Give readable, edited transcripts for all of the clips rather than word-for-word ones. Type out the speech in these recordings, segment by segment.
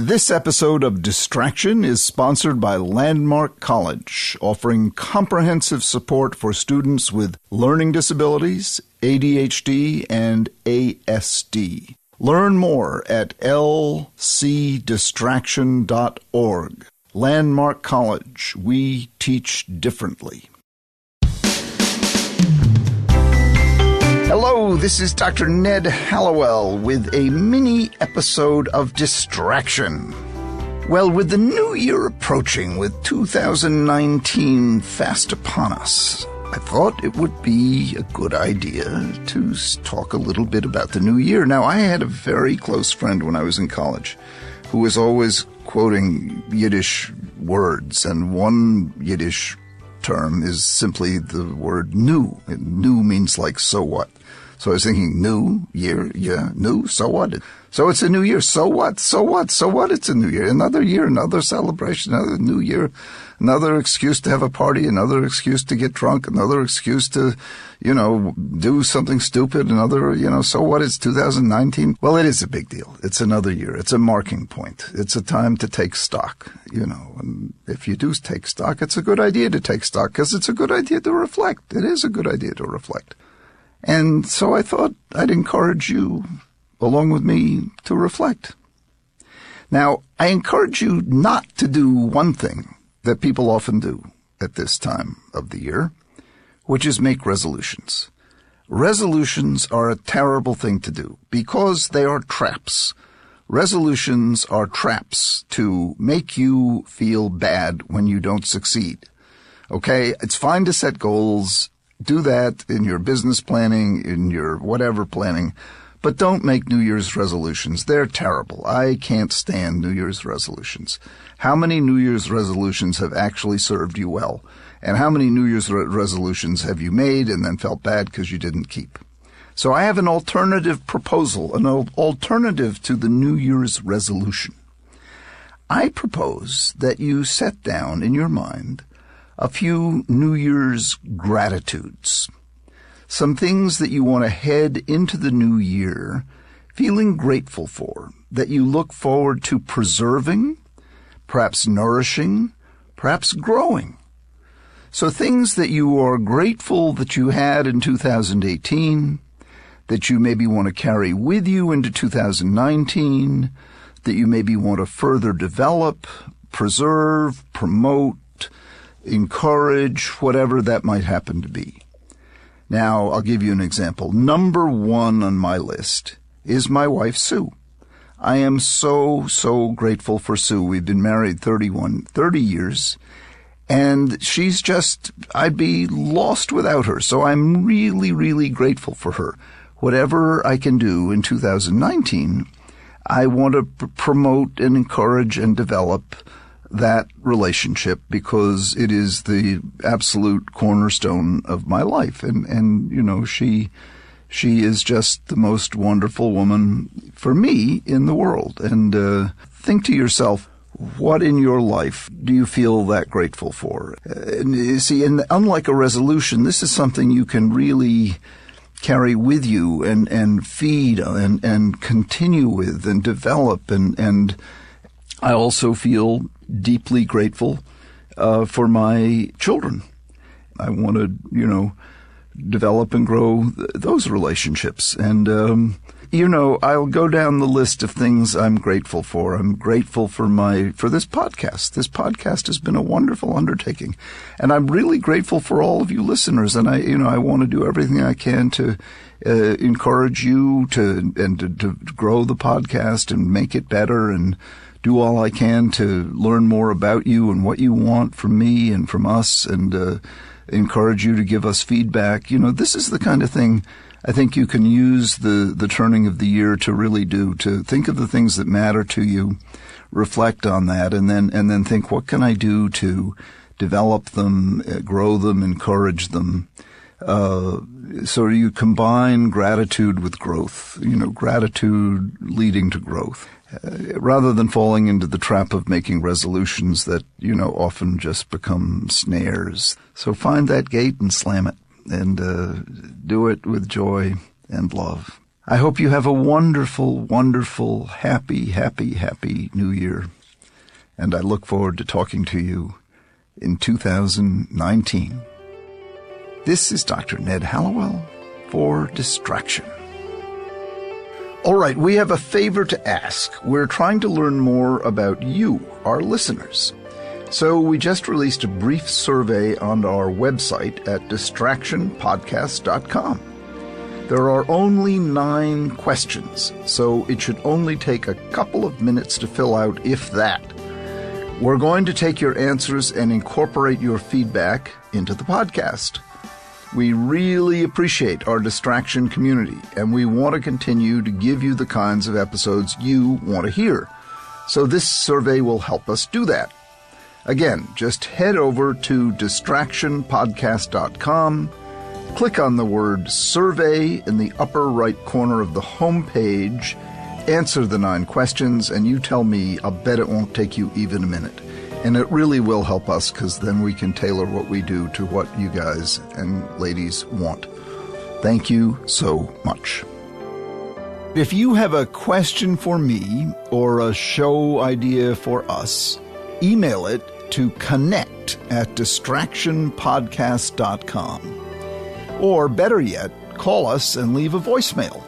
This episode of Distraction is sponsored by Landmark College, offering comprehensive support for students with learning disabilities, ADHD, and ASD. Learn more at lcdistraction.org. Landmark College, we teach differently. Hello, this is Dr. Ned Hallowell with a mini episode of Distraction. Well, with the new year approaching, with 2019 fast upon us, I thought it would be a good idea to talk a little bit about the new year. Now, I had a very close friend when I was in college who was always quoting Yiddish words, and one Yiddish term is simply the word new. And new means like, so what? So I was thinking, new year, yeah, new, so what? So it's a new year, so what? So what? So what? It's a new year, another celebration, another new year, another excuse to have a party, another excuse to get drunk, another excuse to, do something stupid, another, so what? It's 2019. Well, it is a big deal. It's another year. It's a marking point. It's a time to take stock, and if you do take stock, it's a good idea to take stock because it's a good idea to reflect. It is a good idea to reflect. And so I thought I'd encourage you, along with me, to reflect. Now, I encourage you not to do one thing that people often do at this time of the year, which is make resolutions. Resolutions are a terrible thing to do because they are traps. Resolutions are traps to make you feel bad when you don't succeed. Okay, it's fine to set goals. Do that in your business planning, in your whatever planning, but don't make New Year's resolutions. They're terrible. I can't stand New Year's resolutions. How many New Year's resolutions have actually served you well? And how many New Year's resolutions have you made and then felt bad because you didn't keep? So I have an alternative proposal, an alternative to the New Year's resolution. I propose that you set down in your mind a few New Year's gratitudes, some things that you want to head into the new year feeling grateful for, that you look forward to preserving, perhaps nourishing, perhaps growing. So things that you are grateful that you had in 2018, that you maybe want to carry with you into 2019, that you maybe want to further develop, preserve, promote, encourage, whatever that might happen to be. Now, I'll give you an example. Number one on my list is my wife, Sue. I am so grateful for Sue. We've been married 30 years, and she's just, I'd be lost without her. So I'm really, really grateful for her. Whatever I can do in 2019, I want to promote and encourage and develop that relationship because it is the absolute cornerstone of my life. And she is just the most wonderful woman for me in the world. And think to yourself, what in your life do you feel that grateful for? And you see, and unlike a resolution, this is something you can really carry with you and feed and continue with and develop. And I also feel deeply grateful for my children. I want to, develop and grow those relationships. And, I'll go down the list of things I'm grateful for. I'm grateful for this podcast. This podcast has been a wonderful undertaking. And I'm really grateful for all of you listeners. And I want to do everything I can to encourage you to grow the podcast and make it better and do all I can to learn more about you and what you want from me and from us, and encourage you to give us feedback. This is the kind of thing I think you can use the turning of the year to really do, to think of the things that matter to you, reflect on that, and then think, what can I do to develop them, grow them, encourage them? So you combine gratitude with growth, gratitude leading to growth. Rather than falling into the trap of making resolutions that, often just become snares. So find that gate and slam it, and do it with joy and love. I hope you have a wonderful, wonderful, happy New Year. And I look forward to talking to you in 2019. This is Dr. Ned Hallowell for Distraction. All right, we have a favor to ask. We're trying to learn more about you, our listeners. So we just released a brief survey on our website at distractionpodcast.com. There are only 9 questions, so it should only take a couple of minutes to fill out, if that. We're going to take your answers and incorporate your feedback into the podcast. We really appreciate our distraction community, and we want to continue to give you the kinds of episodes you want to hear. So this survey will help us do that. Again, just head over to distractionpodcast.com, click on the word survey in the upper right corner of the home page, answer the 9 questions, and you tell me. I'll bet it won't take you even a minute. And it really will help us, because then we can tailor what we do to what you guys and ladies want. Thank you so much. If you have a question for me or a show idea for us, email it to connect@distractionpodcast.com. Or better yet, call us and leave a voicemail.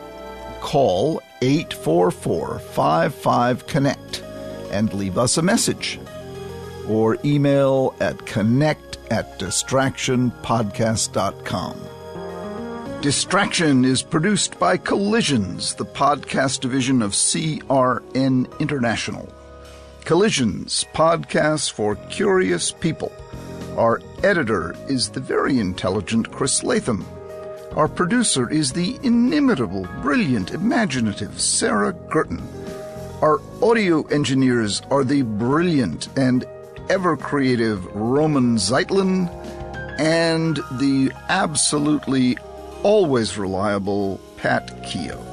Call 844-55-CONNECT and leave us a message. Or email at connect@distractionpodcast.com. Distraction is produced by Collisions, the podcast division of CRN International. Collisions, podcasts for curious people. Our editor is the very intelligent Chris Latham. Our producer is the inimitable, brilliant, imaginative Sarah Gurton. Our audio engineers are the brilliant and ever-creative Roman Zeitlin and the absolutely always reliable Pat Keogh.